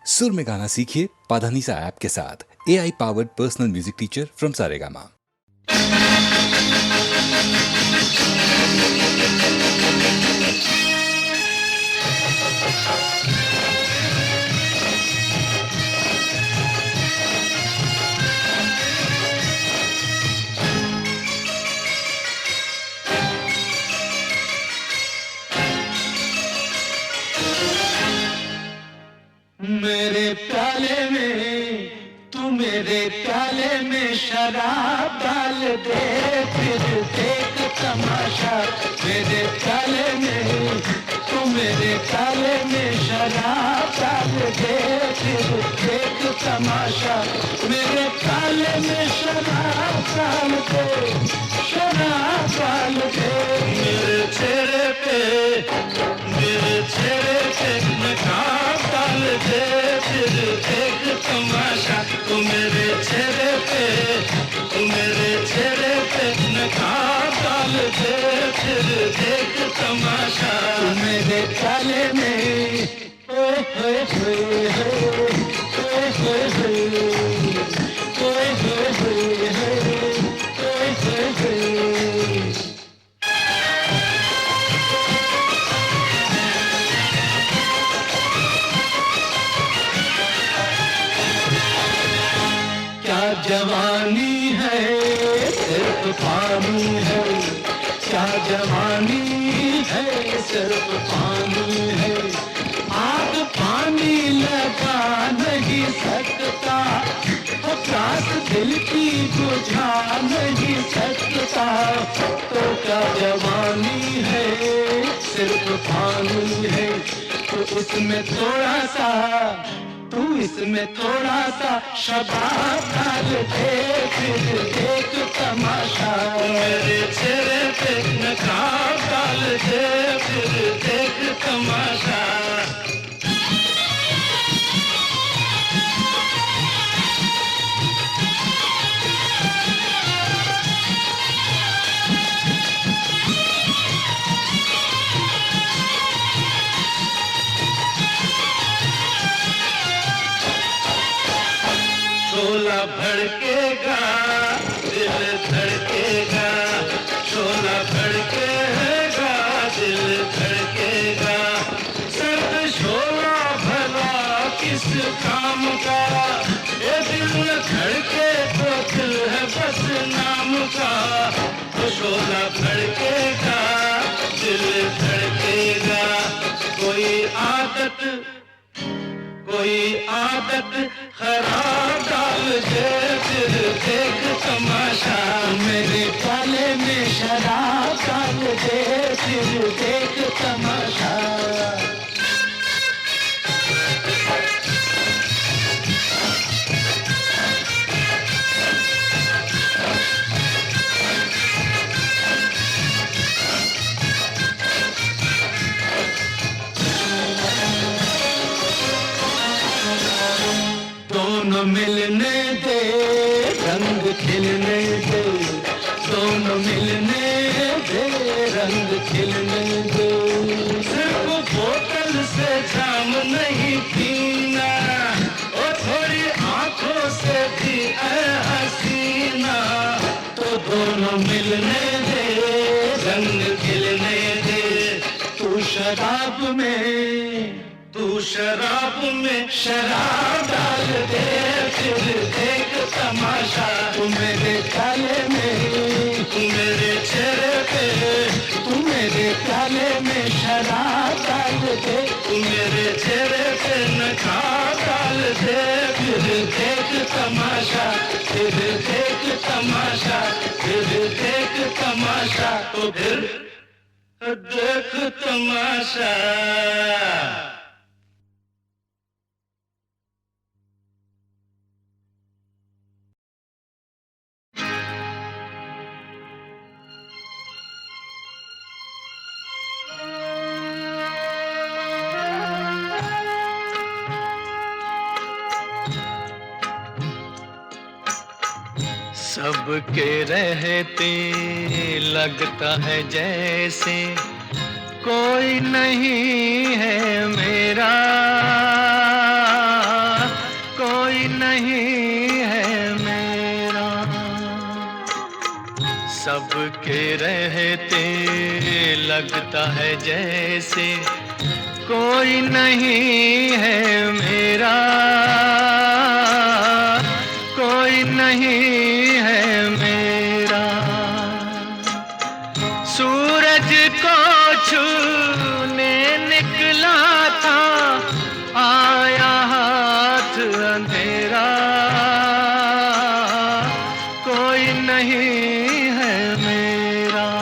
सुर में गाना सीखिए पाधानीसा ऐप के साथ। AI powered personal music teacher from Saregama. मेरे प्याले में तू मेरे प्याले में शराब डाल दे, फिर देख तमाशा। मेरे प्याले में तू मेरे प्याले में शराब डाल दे, फिर देख तमाशा। मेरे प्याले में शराब डाल दे, शराब डाल दे। मेरे चेहरे पे नकाब डाल दे, फिर देख तमाशा। तू मेरे चेहरे पे नकाब डाल दे, फिर देख तमाशा। तू मेरे प्याले में ओए होए होए होए, ओए होए होए, ओए होए होए, ओए होए होए। क्या जवानी है सिर्फ पानी है, क्या जवानी है सिर्फ पानी है। आग पानी लगा नहीं सकता, प्यास दिल की बुझा नहीं सकता। तो क्या जवानी है सिर्फ पानी है। तो इसमें थोड़ा सा, तू इसमें थोड़ा सा शबाब डाल दे, फिर देख तमाशा। मेरे चेहरे पे नकाब डाल दे, फिर देख तमाशा। शोला भड़केगा दिल धड़केगा, शोला भड़केगा दिल धड़केगा। सर्द शोला भला किस काम का, ये दिल न धड़के तो दिल है बस नाम का। तो शोला भड़केगा दिल धड़केगा। कोई आदत खराब डाल दे, फिर देख तमाशा। मेरे प्याले में शराब डाल दे, फिर देख तमाशा। दोनों मिलने दे, रंग खिलने दे, दोनों मिलने दे, रंग खिलने दे। सिर्फ बोतल से जाम नहीं पीना, और थोड़ी आंखों से भी ऐ हसीना। तो दोनों मिलने दे, रंग खिलने दे। तू शराब में शराब डाल दे, फिर देख तमाशा। तू मेरे प्याले में, तू मेरे चेहरे पे, तू मेरे प्याले में शराब डाल दे, तू मेरे चेहरे पे नकाब डाल दे, फिर देख तमाशा। फिर देख तमाशा, फिर देख तमाशा। तो फिर देख तमाशा। सबके रहते लगता है जैसे कोई नहीं है मेरा, नहीं है मेरा, सबके रहते लगता है जैसे कोई नहीं है मेरा, कोई नहीं है मेरा। सूरज को छूने निकला था, आया हाथ अंधेरा, कोई नहीं है मेरा।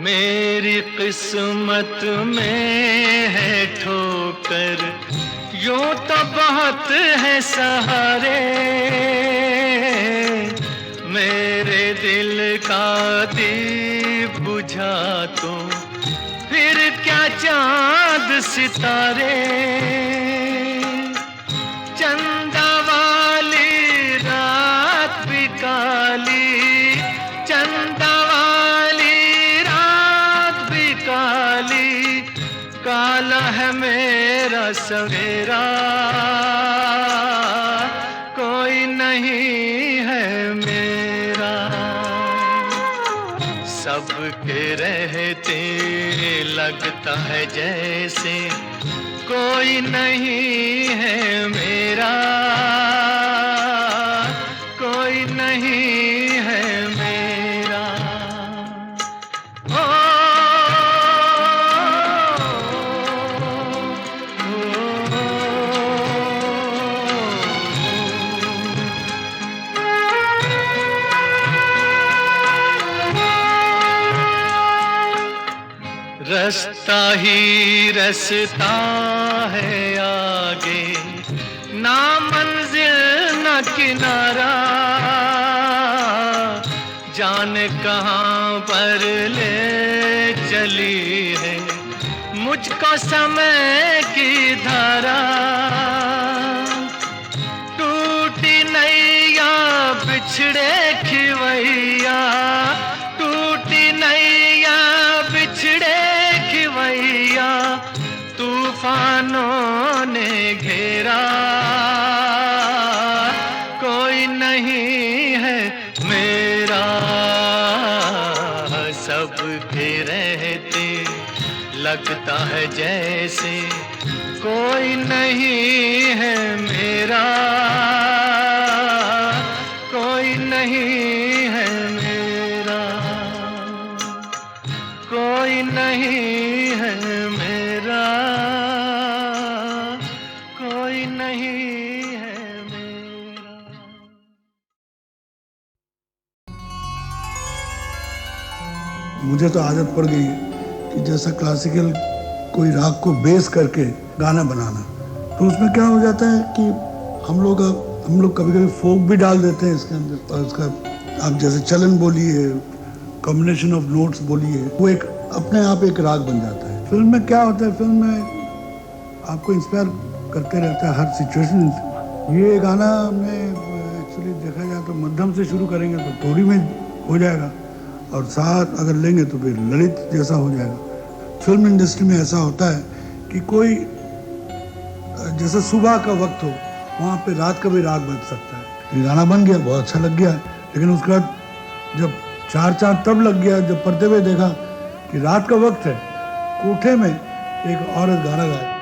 मेरी किस्मत में है ठोकर, यूं तो बहुत है सहारे, मेरे दिल का दीप बुझा तो फिर क्या चांद सितारे। चंदा वाली रात भी काली, चंदा काला है मेरा सवेरा, कोई नहीं है मेरा। सबके रहते लगता है जैसे कोई नहीं है मेरा, कोई नहीं है मेरा। रास्ता ही रास्ता है आगे, ना मंजिल ना किनारा, जाने कहाँ पर ले चली है मुझको समय की धारा। टूटी नैया बिछड़े खिवैया, टूटी नैया बिछड़े खिवैया, तूफानों ने घेरा, कोई नहीं है मेरा। सबके रहते लगता है जैसे कोई नहीं है मेरा, कोई नहीं है मेरा, कोई नहीं है मेरा, कोई नहीं है मेरा। मुझे तो आदत पड़ गई है कि जैसा क्लासिकल कोई राग को बेस करके गाना बनाना, तो उसमें क्या हो जाता है कि हम लोग कभी कभी फोक भी डाल देते हैं इसके अंदर, और उसका आप जैसे चलन बोलिए, कॉम्बिनेशन ऑफ नोट्स बोलिए, वो एक अपने आप एक राग बन जाता है। फिल्म में क्या होता है, फिल्म में आपको इंस्पायर करते रहता है हर सिचुएशन। ये गाना हमने एक्चुअली देखा जाए तो मध्यम से शुरू करेंगे तो थोड़ी में हो जाएगा, और साथ अगर लेंगे तो फिर ललित जैसा हो जाएगा। फिल्म इंडस्ट्री में ऐसा होता है कि कोई जैसे सुबह का वक्त हो, वहाँ पे रात का भी राग बज सकता है। ये गाना बन गया, बहुत अच्छा लग गया, लेकिन उसके बाद जब चार तब लग गया जब पढ़ते हुए देखा कि रात का वक्त है, कोठे में एक औरत गाना गाए।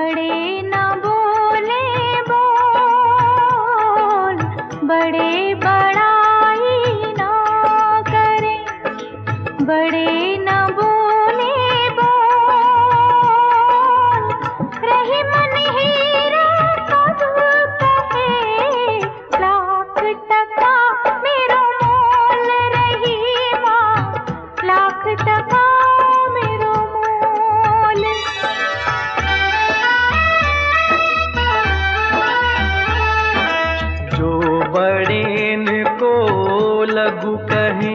बड़े न बोले बोल, बड़े बड़ाई ना करें, बड़े न बोले बोल, रही मन हीरा कब कहे, लाख टका मेरो मोल रही माँ, लाख टका मेरो मोल। जो बड़ेन को लघु कहे,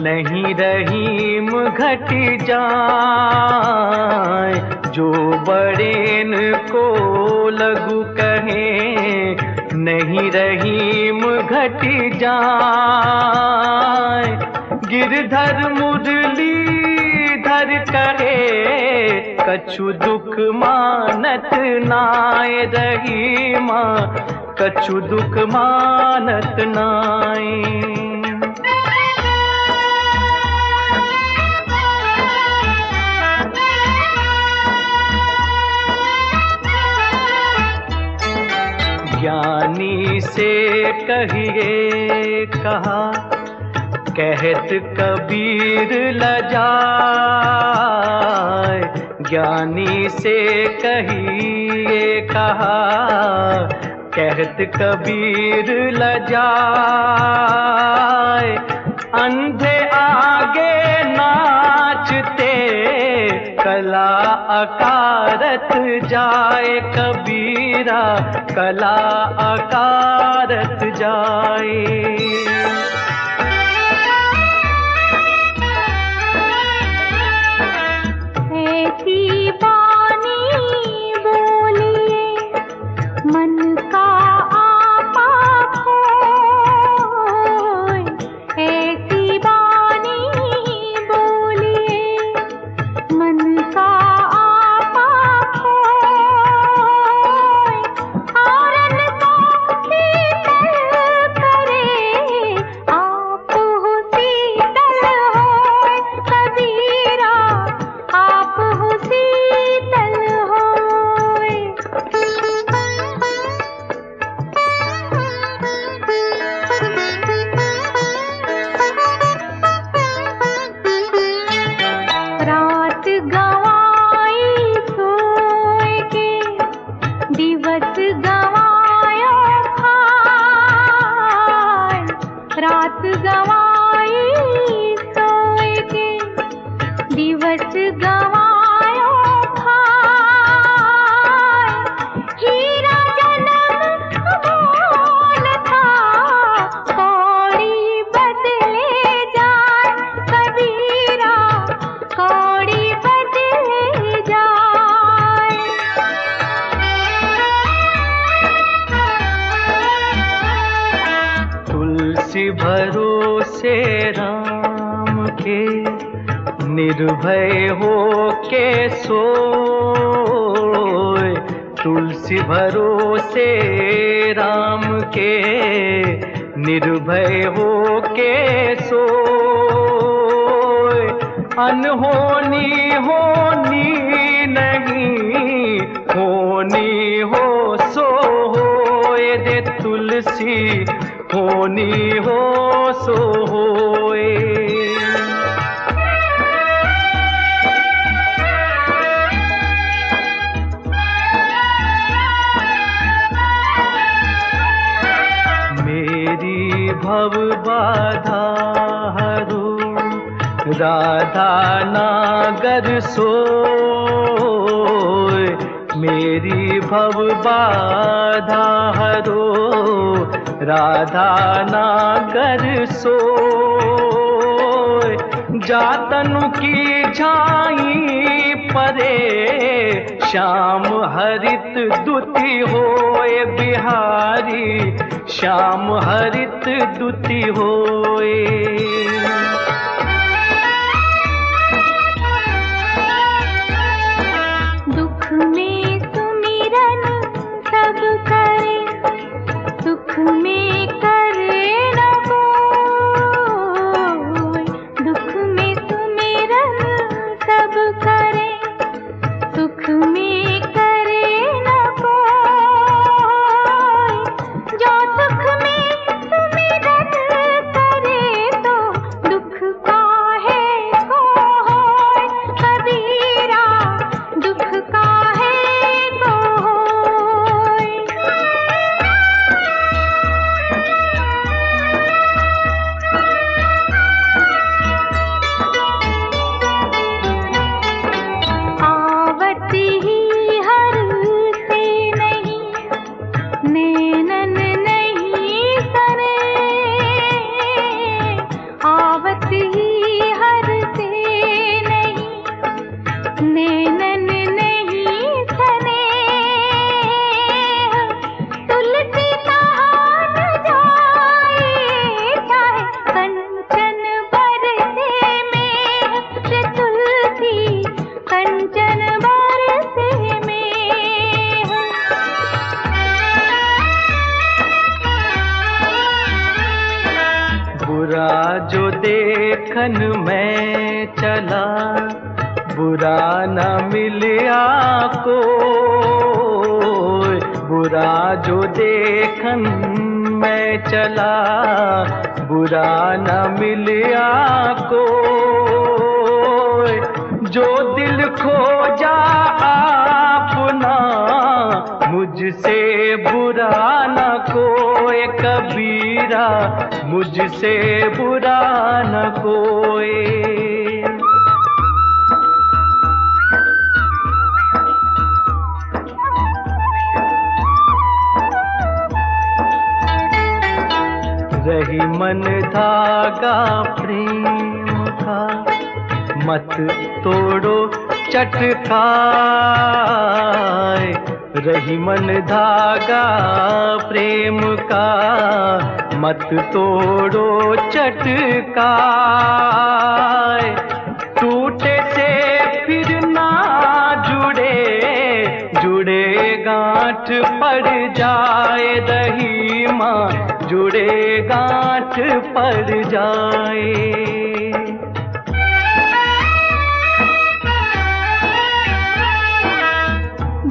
नहीं रहीम घट जाए। जो बड़ेन को लघु कहे, नहीं रहीम घट जाए। गिरधर मुरलीधर कहे, कछु दुख मानत नाय रहीमा, कछु दुख मानत नाय। ज्ञानी से कहिए कहा, कहत कबीर लजाए। ज्ञानी से कहिए कहा, कहत कबीर लजाए। अंधे आगे नाचते, कला अकारत जाए। कबीरा कला अकारत जाए। ऐसी बानी बोलिए, मन का आपा खोए। ऐसी बानी बोलिए, मन का आपा खोए। आरन को शीतल करे, आप हो शीतल होए। कबीरा आप हो शीतल होए। रात गवाई सोए के, दिवस गवायो खाए। रात गवाई सोए के, दिवस गवायो खाए। हीरा जन्म मोल था, कौड़ी बदले जाए। कबीरा कौड़ी बदले जाए। तुलसी भरोसे राम के, निर्भय हो के सोए। तुलसी भरोसे राम के, निर्भय हो के सोए। अनहोनी होनी नहीं, होनी हो सो होए दे तुलसी, होनी हो सो होए। मेरी भव बाधा हरो, राधा नागर सोए। मेरी भव बाधा हरो, राधा नागर सोए। जातनु की झाई परे, श्याम हरित दुति होए। बिहारी श्याम हरित दुति होए। दुख में सुमिरन सब करे, सुख में करे न कोई। दुख में सुमिरन सब करे, सुख में करे बुरा जो देखन मैं चला, बुरा न मिलिया को। बुरा जो देखन मैं चला, बुरा न मिलिया को। जो दिल खोजा अपना, मुझसे बुरा न कोई कबीरा, मुझसे बुरा न कोई। रही मन धागा प्रेम का, मत तोड़ो चटकाए। रही मन धागा प्रेम का, मत तोड़ो चटकाए। टूटे से फिर ना जुड़े, जुड़े गांठ पड़ जाए। रही माँ जुड़े गांठ पड़ जाए।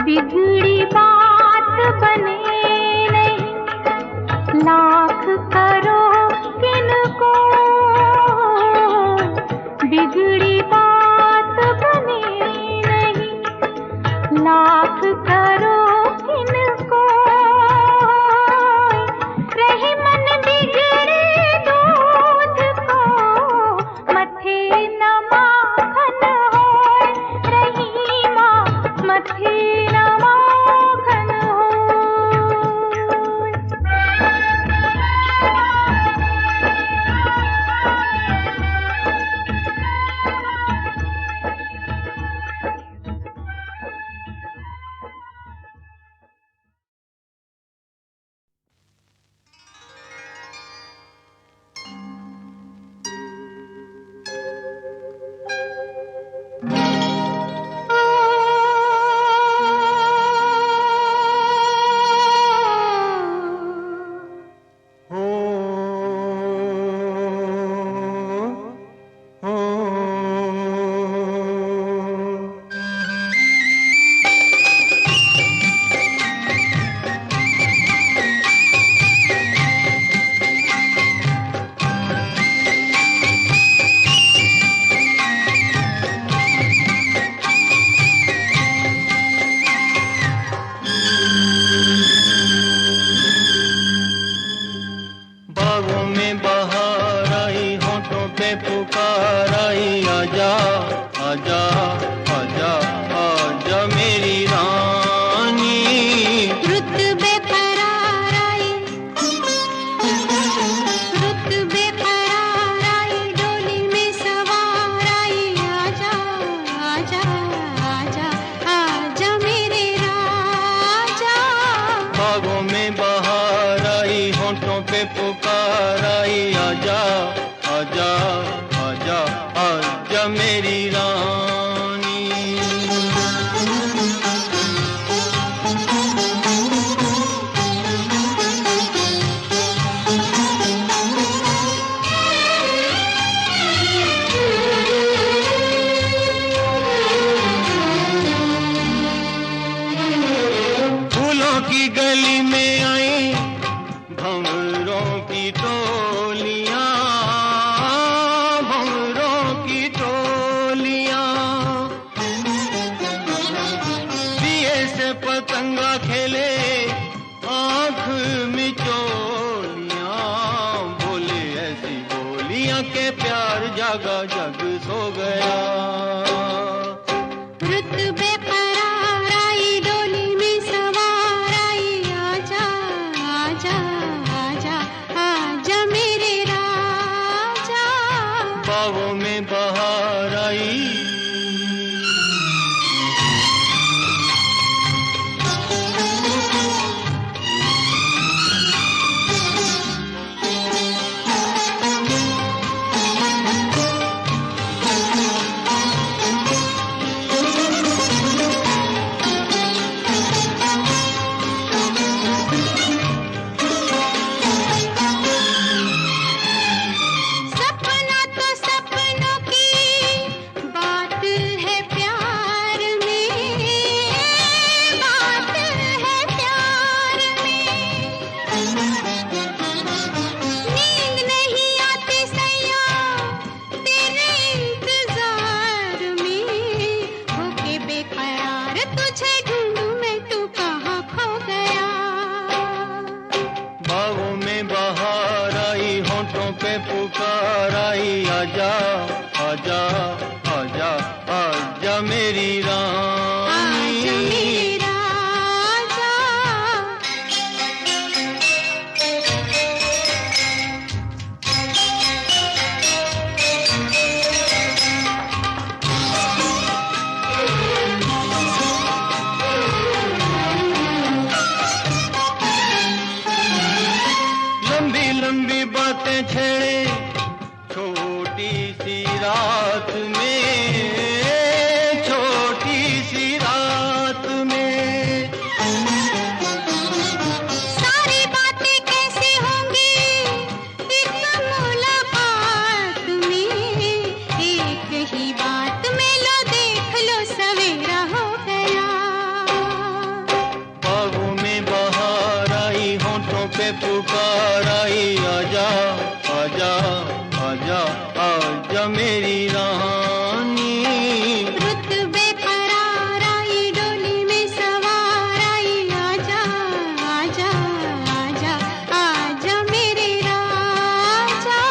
बिगड़ी बात बने नहीं, लाख करो किनको। बिगड़ी बात बने नहीं, लाख करो किनको। रही मन बिगड़े दूध को, मथे न माखन होए। रही माँ मथे न माखन होए। पे पुकार आई, आजा आजा आजा आजा मेरी रानी, आजा मेरे राजा। लंबी लंबी बातें छेड़े छोटी सी रात में, छोटी सी रात में। सारी बातें कैसे होंगी एक मुलाकात में, एक ही बात में लो देख लो सवेरा हो गया। बागों में बहार आई, होठों पे पुकार आई, आजा आजा आजा आजा मेरी रानी। रुत बेकरार आई, डोली में सवार आई, आजा आजा आजा आजा मेरे राजा।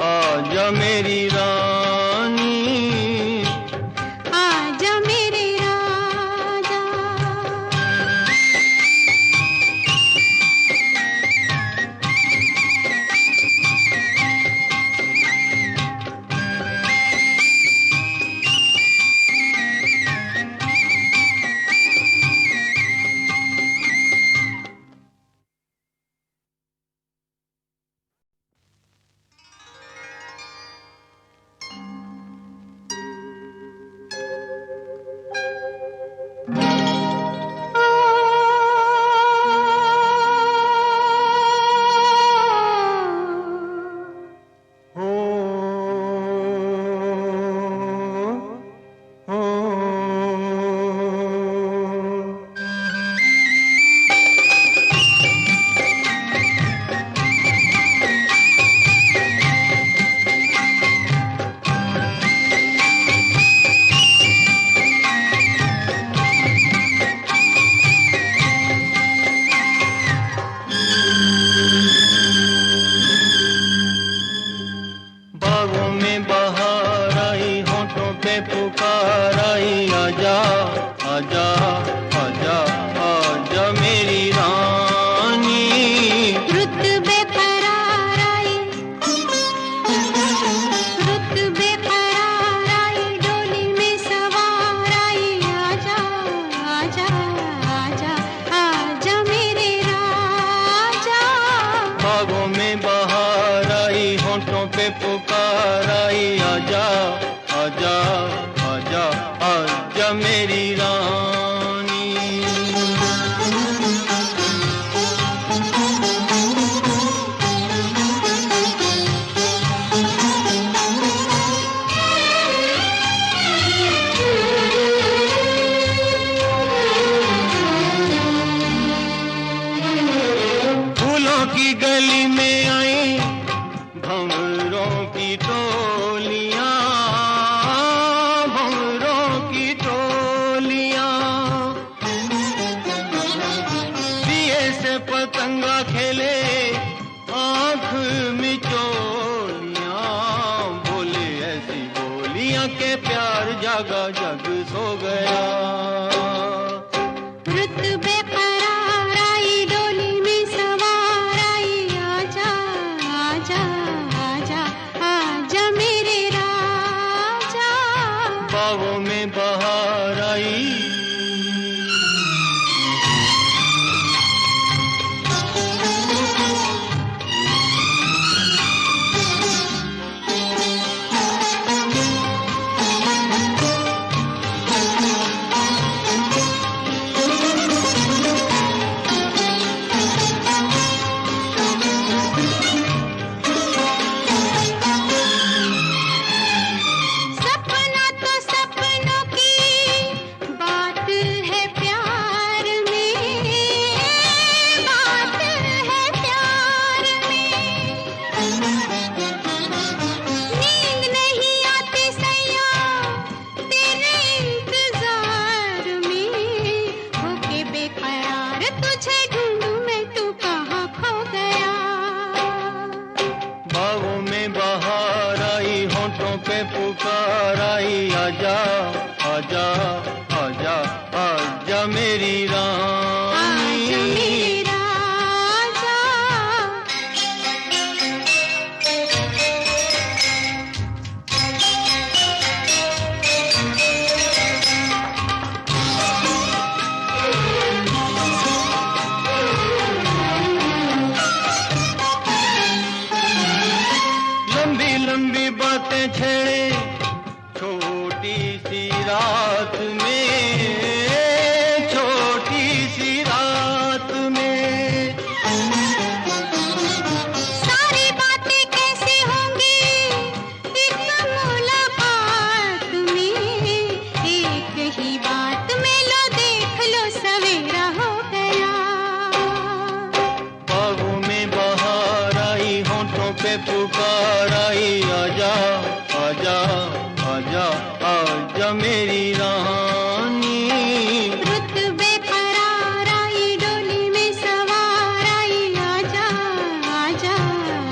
आजा मेरी रानी, आजा मेरे राजा। हो हो बागों में बहार आई, होठों पे पुकार आई, आजा आजा आजा आजा मेरी रानी। रुत बेकरार आई, रुत बेकरार आई, डोली में सवार आई, आजा आजा आजा आजा मेरे राजा। बागों में बहार आई, होठों पे पुकार आई, आजा आजा आजा आजा मेरी रानी। फूलों की गली में आई भंवरों की टोलियां, भंवरों की टोलियां। दिए से पतंगा खेले आंख मिचोलियां, बोले ऐसी बोलियां के प्यार जागा जग सो गया। रुत बेकरार आई, डोली में सवार आई, आजा आजा आजा आजा मेरे राजा। बागों में बहार आई, सपना तो सपनों की बागों में बहार आई, होठों पे पुकार आई, आजा आजा आजा आजा मेरी रानी, आजा मेरे राजा। लंबी लंबी बातें छेड़े छोटी सी रात में, छोटी सी रात में। सारी बातें कैसे होंगी एक मुलाकात में, एक ही बात में लो देख लो सवेरा हो गया। बागों में बहार आई, होठों पे पुकार आई, आजा आजा आजा आजा मेरी रानी। रुत बेकरार आई, डोली में सवार आई, आजा आजा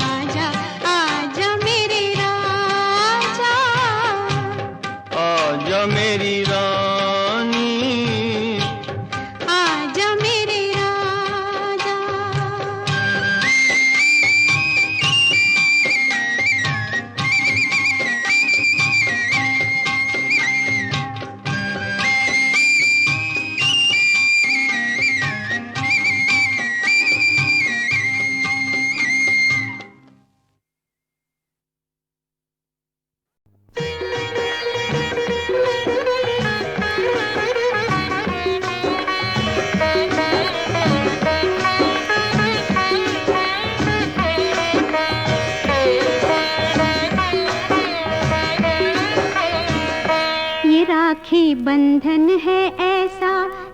आजा आजा मेरे राजा। आजा मेरी रानी, आजा मेरे राजा। ये राखी बंधन है ऐसा,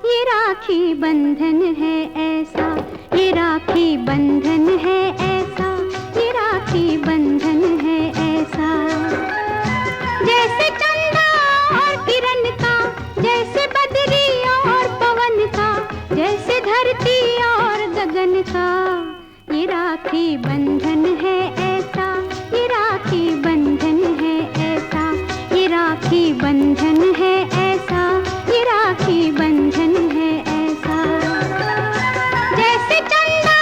ये राखी बंधन है ऐसा, ये राखी बंधन है ऐसा, ये राखी बंधन है ऐसा। जैसे चंदा और किरण का, जैसे बदरी और पवन का, जैसे धरती और गगन का, ये राखी बंधन है ऐसा, ये राखी बंधन है ऐसा, ये राखी बंधन है ऐसा, ये राखी बंधन है ऐसा। जैसे चंदा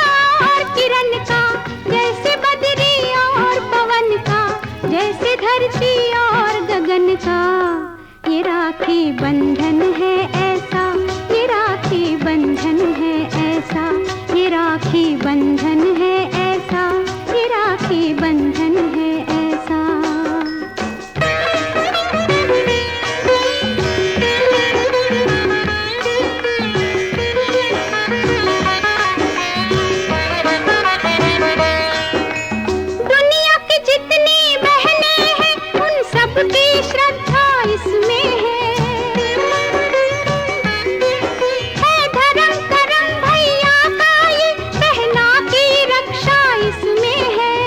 और किरण का, जैसे बदरी और पवन का, जैसे धरती और गगन का, ये राखी बंधन है ऐसा, ये राखी बंधन है ऐसा, ये राखी बंधन है ऐसा, ये राखी बंधन है ऐसा। दुनिया की जितनी बहनें हैं उन सबकी श्रद्धा इसमें है धर्म करम भैया का ये बहना की रक्षा इसमें है।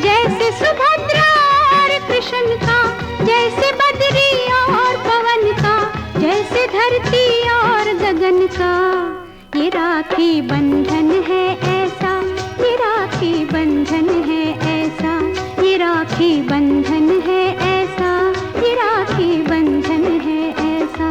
जैसे सुभद्रा और कृष्ण का, जैसे बदरी और पवन का, जैसे धरती और गगन का, ये राखी बंधन है ऐसा, ये राखी बंधन है ऐसा, ये राखी बंधन है ऐसा, ये राखी बंधन है ऐसा।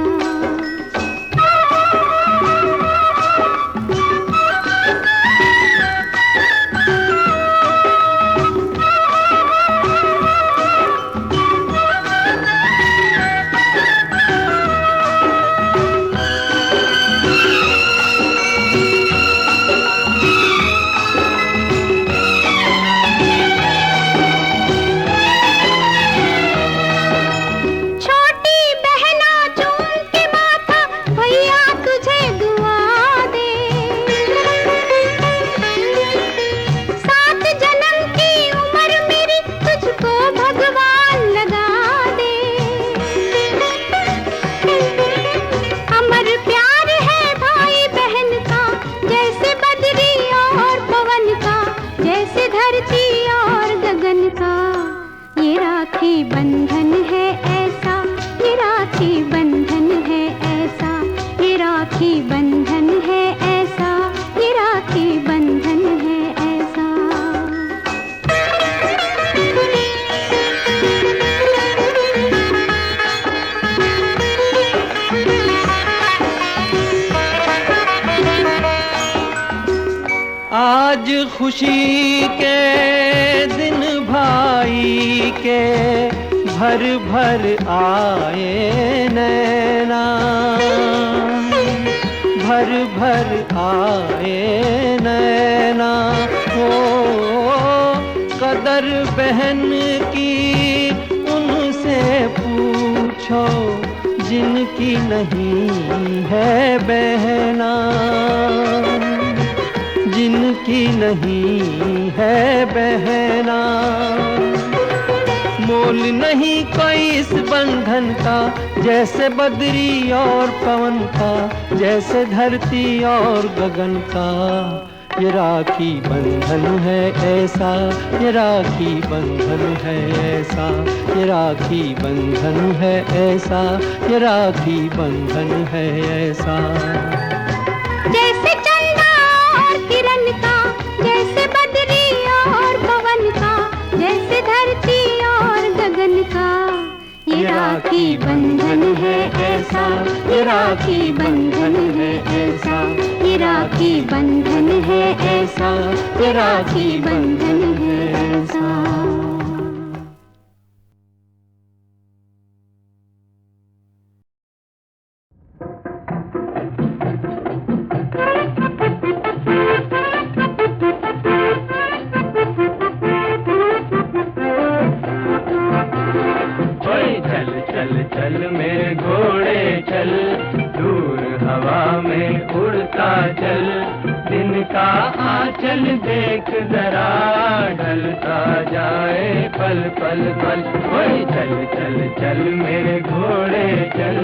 राखी बंधन है ऐसा, ये राखी बंधन है ऐसा, ये राखी बंधन है ऐसा, ये राखी बंधन है खुशी के दिन भाई के भर भर आए नैना, भर भर आए नैना। हो कदर बहन की उनसे पूछो जिनकी नहीं है बहना, जिनकी नहीं है बहना। मोल नहीं कोई इस बंधन का, जैसे बदरी और पवन का, जैसे धरती और गगन का। ये राखी बंधन है ऐसा, ये राखी बंधन है ऐसा, ये राखी बंधन है ऐसा, ये राखी बंधन है ऐसा। जैसे चंदा और किरण का, जैसे बदरी और पवन का, जैसे धरती और गगन का। ये राखी बंधन है ऐसा, ये राखी बंधन है ऐसा, ये राखी बंधन है ऐसा, ये राखी बंधन है ऐसा। चल मेरे घोड़े चल, दूर हवा में उड़ता चल। दिन का आंचल देख जरा, ढलता जाए पल पल पल। ओए चल चल चल मेरे घोड़े चल।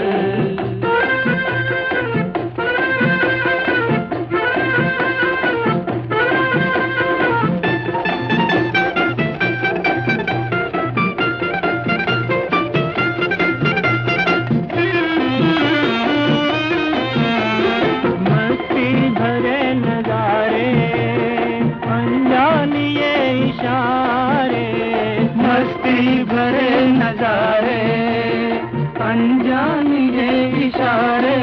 अनजान ये इशारे,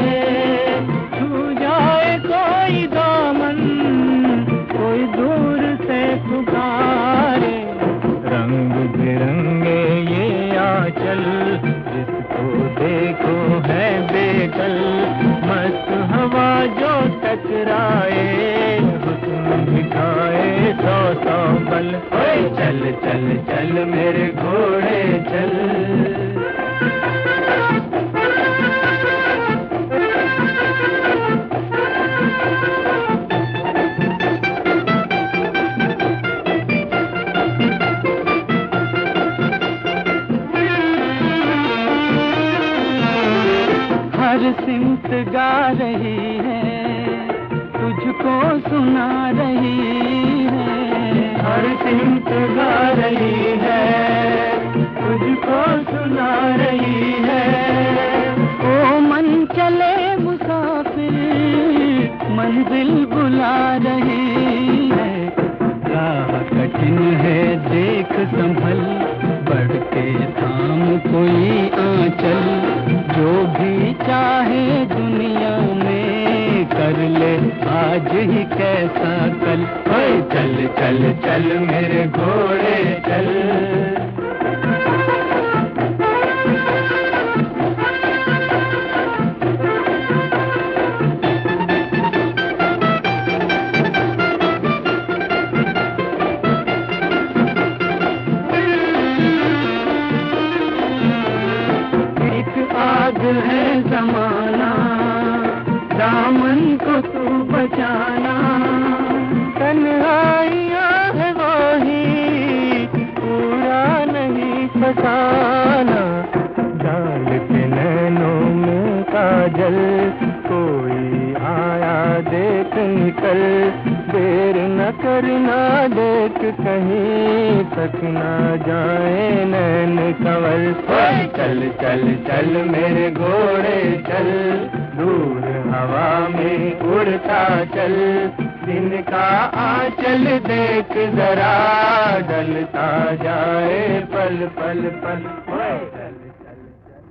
छू जाए कोई दामन, कोई दूर से पुकारे। रंग बिरंगे ये आंचल, जिसको देखो है बेकल। मस्त हवा जो टकराए, हुस्न दिखाए सौ सौ बल। चल चल चल मेरे घोड़े चल। हर सिमत गा रही है, तुझको सुना रही है। हर सिमत गा रही है, तुझको सुना रही है। ओ मन चले मुसाफिर, मंजिल बुला रही है। राह कठिन है देख संभल, बढ़ के थाम कोई आंचल। जो भी चाहे दुनिया में कर ले आज ही कैसा कल। चल चल चल मेरे घोड़े चल। है जमाना, दामन को तू बचाना। तन्हाइयाँ है वही, पूरा नहीं फसाना। डाल के नैनों में काजल, कोई आया देख निकल। देर न करना देख, कहीं तक ना जाए नैन कंवल। चल चल चल मेरे घोड़े चल, दूर हवा में उड़ता चल। दिन का आंचल देख जरा, ढलता जाए पल पल पल। चल चल चल।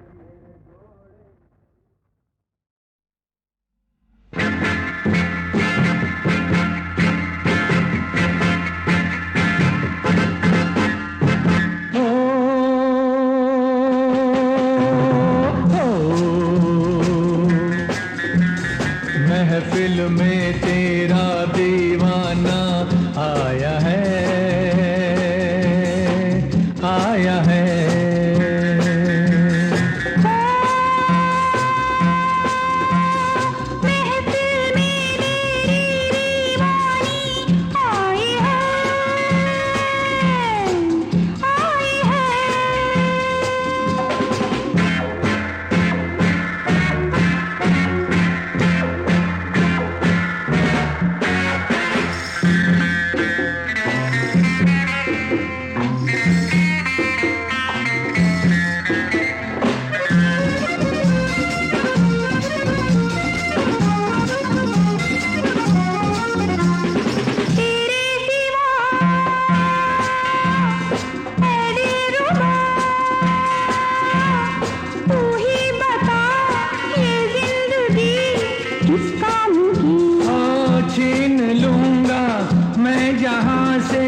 से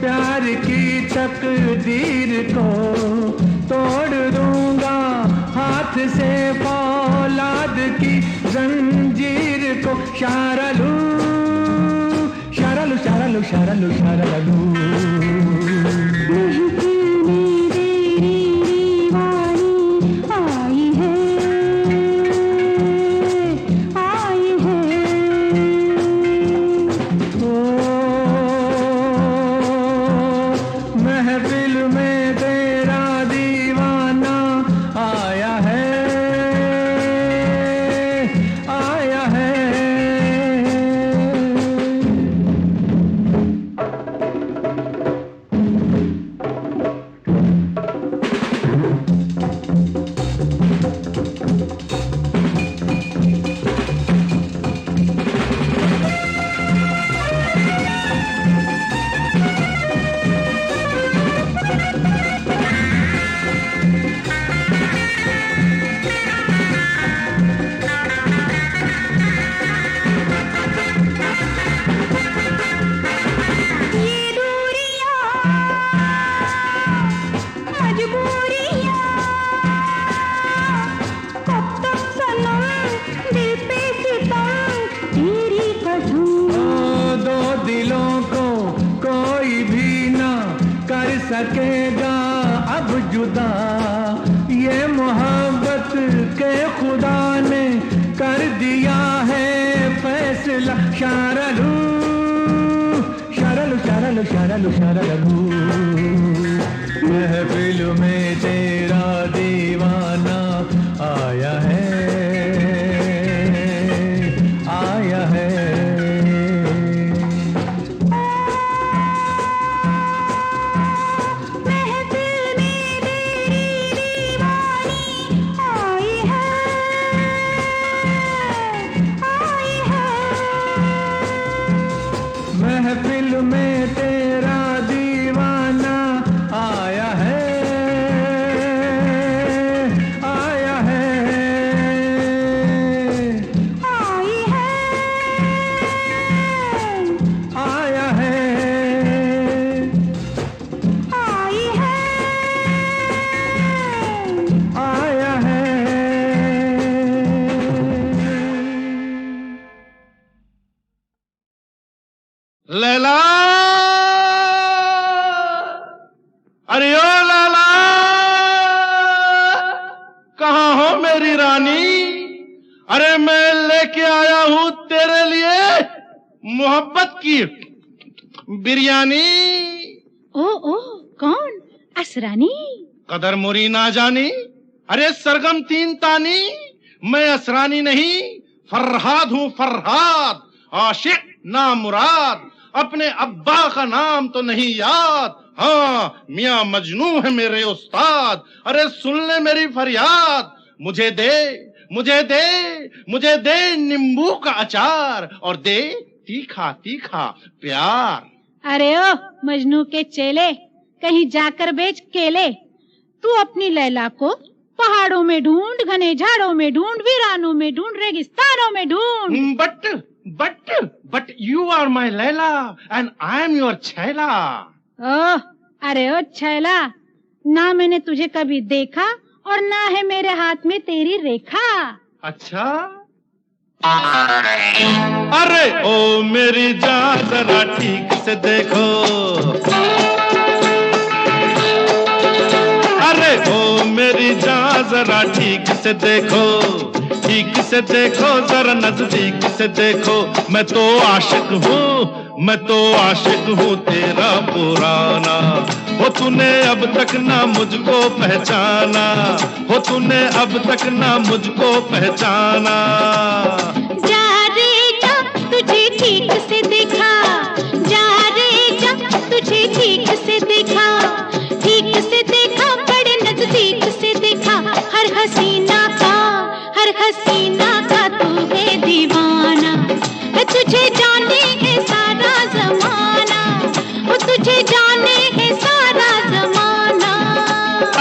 प्यार की तकदीर को तोड़ दूंगा, हाथ से फौलाद की जंजीर को। शारलू शारलू शारलू शारलू शारलू। सकेगा अब जुदा, ये मोहब्बत के खुदा ने कर दिया है फैसला। शारलू शारलू शारलू शारलू शारलू। महफिल में तेरा दीवाना आया है, आया है। महफिल में तेरा दीवाना आया है, आया है, आई है, आया है, आई है, आया है। लैला, अरे ओ लैला, कहाँ हो मेरी रानी? अरे मैं लेके आया हूँ तेरे लिए मोहब्बत की बिरयानी। ओ कौन? असरानी? कदर मुरी ना जानी, अरे सरगम तीन तानी। मैं असरानी नहीं, फरहाद हूँ फरहाद, आशिक ना मुराद। अपने अब्बा का नाम तो नहीं याद, हाँ मियां मजनू है मेरे उस्ताद। अरे सुन ले मेरी फरियाद, मुझे दे मुझे दे मुझे दे नींबू का अचार, और दे तीखा तीखा प्यार। अरे ओ मजनू के चेले, कहीं जाकर बेच केले। तू अपनी लैला को पहाड़ों में ढूंढ, घने झाड़ों में ढूंढ, वीरानों में ढूंढ, रेगिस्तानों में ढूंढ। But you are my Laila and I am your छैला। ओह, अरे ओ छैला, ना मैंने तुझे कभी देखा और ना है मेरे हाथ में तेरी रेखा। अच्छा? अरे ओ मेरी जान जरा ठीक से देखो, अरे ओ मेरी जान जरा ठीक से देखो, ठीक से देखो जरा नजदीक से देखो। मैं तो आशिक हूँ, मैं तो आशिक हूँ तेरा पुराना। हो तूने अब तक ना मुझको पहचाना, हो तूने अब तक ना मुझको पहचाना। जा रे जा तुझे ठीक से देखा, जा रे जा तुझे ठीक से देखा, ठीक से देखा, बड़े नजदीक से देखा। हर हसीना का तू है दीवाना, तुझे जाने है सारा जमाना, वो तुझे जाने है सारा जमाना।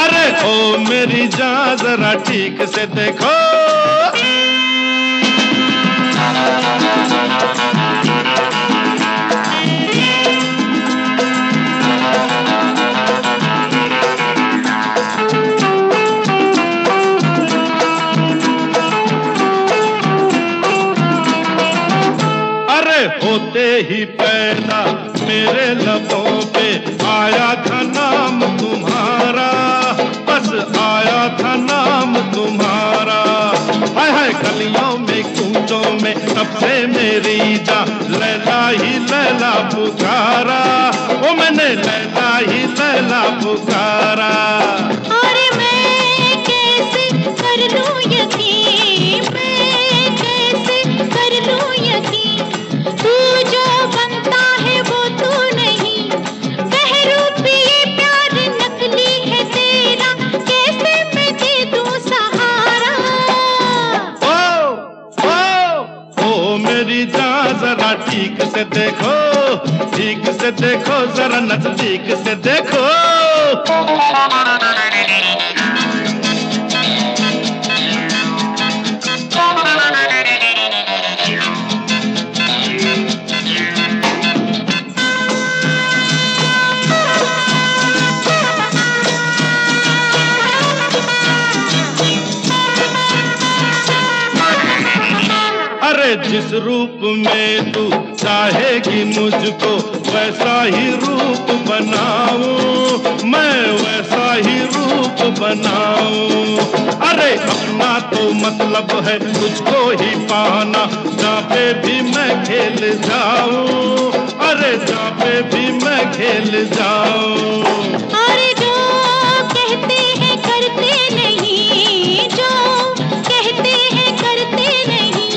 अरे ओ मेरी जान जरा ठीक से देखो, ही पैदा मेरे लबों पे आया था नाम तुम्हारा, बस आया था नाम तुम्हारा। हाय हाय गलियों में कूचों में तब से मेरी जान लैला ही लैला पुकारा, ओ मैंने लैला ही लैला पुकारा। अरे मैं कैसे कर लूं यकीन, मैं कैसे कर लूं यकीन, तू जो बनता है वो तू नहीं, बहरूपी ये प्यार नकली है तेरा, कैसे मैं दे दूं सहारा। ओ मेरी जान जरा ठीक से देखो, ठीक से देखो, जरा नजदीक से देखो। अरे जिस रूप में तू चाहेगी मुझको वैसा ही रूप बनाऊं, मैं वैसा ही रूप बनाऊं। अरे अपना तो मतलब है तुझको ही पाना, जहाँ पे भी मैं खेल जाऊं, अरे जहाँ पे भी मैं खेल जाऊं। अरे जो कहते हैं करते नहीं, जो कहते हैं करते नहीं,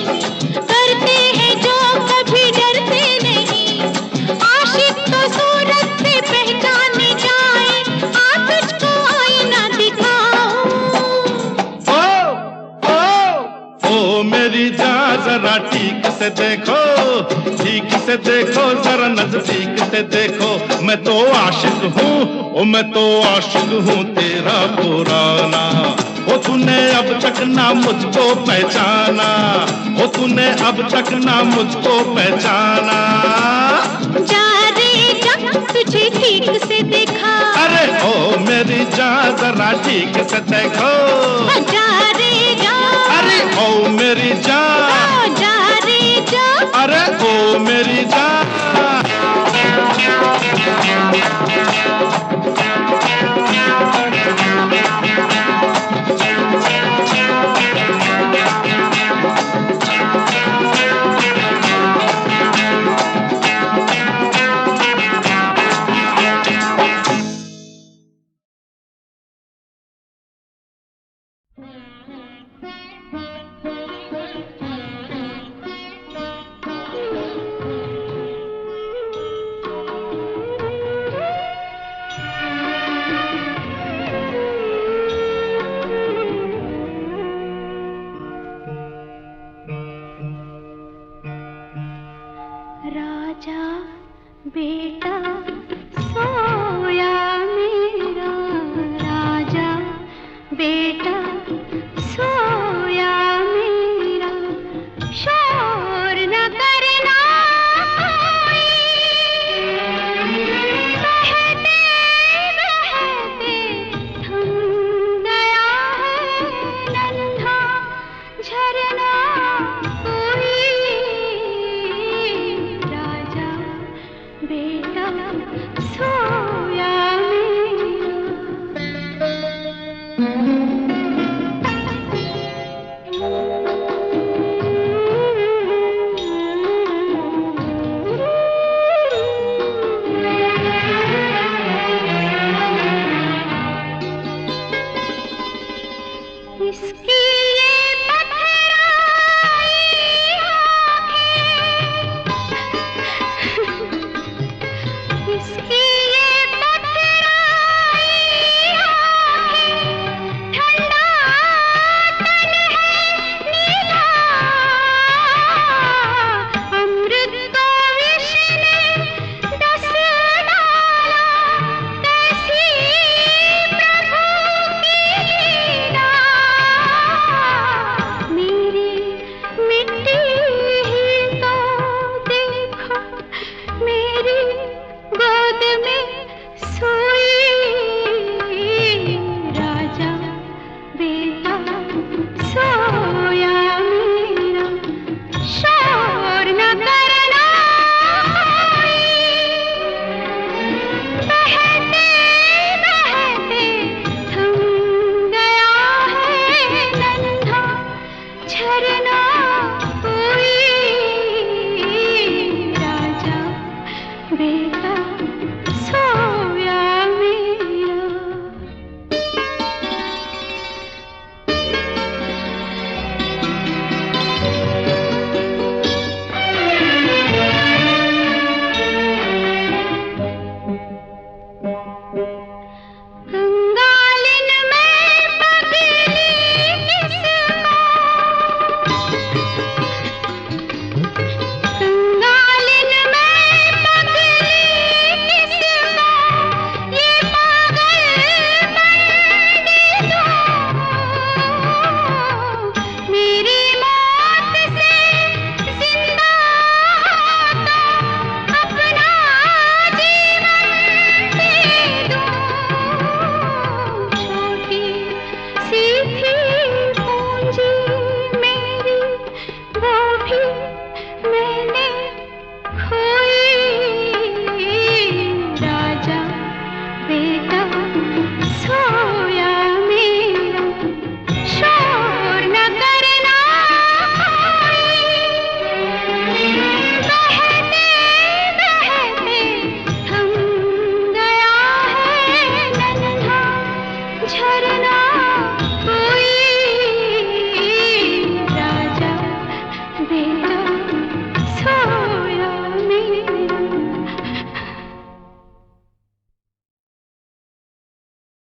करते हैं जो कभी डरते नहीं, आशिक तो सूरत से पहचाने जाए, आ तुझको आईना दिखाऊं। ओ मेरी जान जरा ठीक से देखो, ठीक से देखो, जरा नजदीक से देखो। मैं तो आशिक हूँ, ओ मैं तो आशिक हूँ तेरा पुराना। ओ तूने अब तक ना मुझको पहचाना, ओ तूने अब तक ना मुझको पहचाना। जा रे जा तुझे ठीक से देखा, अरे ओ मेरी जान जरा ठीक से देखो, जा रे जा, अरे ओ मेरी जान, जा रे जा, अरे ओ मेरी जान। राजा बेटा सोया मेरा, राजा बेटा सोया मेरा, शोर न करना कोई, बहते बहते थम गया है नन्हा झरना कोई, राजा बेटा सोया इसकी ये पथराई आँखें, इसकी ये पथराई आँखें, ठंडा तन है नीला, अमृत को विष ने डस डाला, कैसी प्रभु की लीला, मेरी मिट्टी ही तो देखो, मेरी गोद बहने